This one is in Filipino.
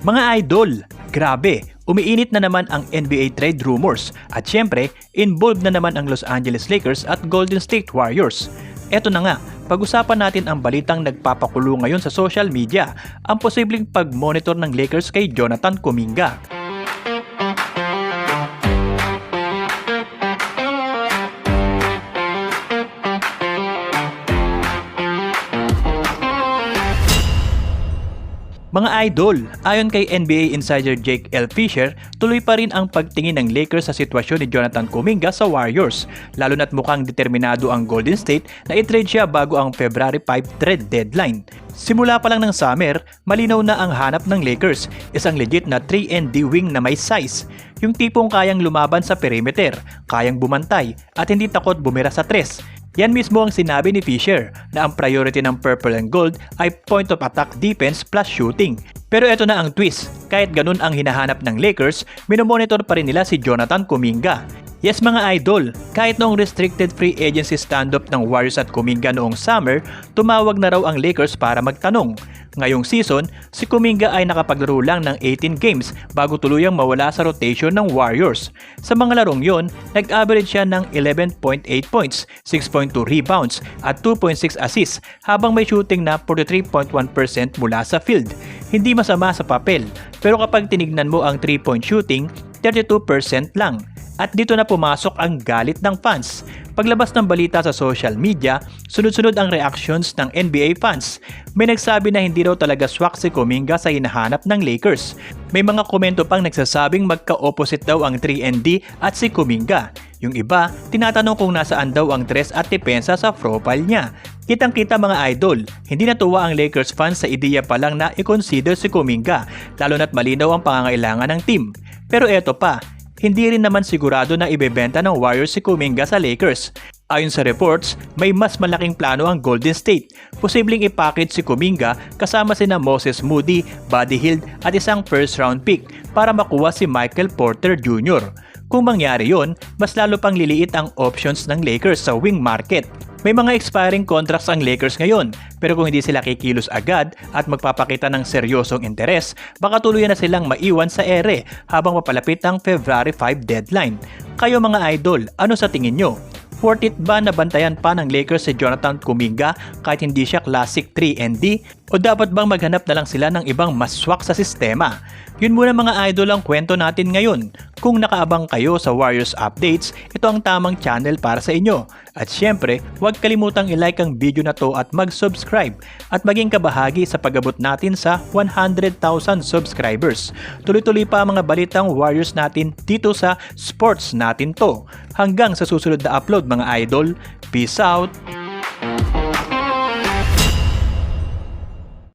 Mga idol, grabe, umiinit na naman ang NBA trade rumors at syempre, involved na naman ang Los Angeles Lakers at Golden State Warriors. Eto na nga, pag-usapan natin ang balitang nagpapakulo ngayon sa social media, ang posibleng pag-monitor ng Lakers kay Jonathan Kuminga. Mga idol, ayon kay NBA insider Jake L. Fisher, tuloy pa rin ang pagtingin ng Lakers sa sitwasyon ni Jonathan Kuminga sa Warriors, lalo na't mukhang determinado ang Golden State na i-trade siya bago ang February 5 trade deadline. Simula pa lang ng summer, malinaw na ang hanap ng Lakers, isang legit na 3-and-D wing na may size. Yung tipong kayang lumaban sa perimeter, kayang bumantay, at hindi takot bumira sa tres. Yan mismo ang sinabi ni Fisher na ang priority ng Purple and Gold ay point of attack defense plus shooting. Pero ito na ang twist, kahit ganun ang hinahanap ng Lakers, minomonitor pa rin nila si Jonathan Kuminga. Yes mga idol, kahit noong restricted free agency standoff ng Warriors at Kuminga noong summer, tumawag na raw ang Lakers para magtanong. Ngayong season, si Kuminga ay nakapaglaro lang ng 18 games bago tuluyang mawala sa rotation ng Warriors. Sa mga larong yon, nag-average siya ng 11.8 points, 6.2 rebounds at 2.6 assists habang may shooting na 43.1% mula sa field. Hindi masama sa papel, pero kapag tinignan mo ang 3-point shooting, 32% lang. At dito na pumasok ang galit ng fans. Paglabas ng balita sa social media, sunod-sunod ang reactions ng NBA fans. May nagsabi na hindi raw talaga swak si Kuminga sa hinahanap ng Lakers. May mga komento pang nagsasabing magka-opposite daw ang 3-and-D at si Kuminga. Yung iba, tinatanong kung nasaan daw ang tres at depensa sa profile niya. Kitang-kita mga idol, hindi natuwa ang Lakers fans sa ideya pa lang na i-consider si Kuminga, lalo na't malinaw ang pangangailangan ng team. Pero eto pa, hindi rin naman sigurado na ibebenta ng Warriors si Kuminga sa Lakers. Ayon sa reports, may mas malaking plano ang Golden State. Posibleng i-package si Kuminga kasama sina Moses Moody, Buddy Hield at isang first round pick para makuha si Michael Porter Jr. Kung mangyari yon, mas lalo pang liliit ang options ng Lakers sa wing market. May mga expiring contracts ang Lakers ngayon, pero kung hindi sila kikilos agad at magpapakita ng seryosong interes, baka tuluyan na silang maiwan sa ere habang papalapit ang February 5 deadline. Kayo mga idol, ano sa tingin nyo? Worth it ba na bantayan pa ng Lakers si Jonathan Kuminga kahit hindi siya classic 3-and-D? O dapat bang maghanap na lang sila ng ibang mas swak sa sistema? Yun muna mga idol ang kwento natin ngayon. Kung nakaabang kayo sa Warriors updates, ito ang tamang channel para sa inyo. At syempre, huwag kalimutang i-like ang video na to at mag-subscribe at maging kabahagi sa pag-abot natin sa 100,000 subscribers. Tuloy-tuloy pa ang mga balitang Warriors natin dito sa Sports Natin To. Hanggang sa susunod na upload mga idol, peace out!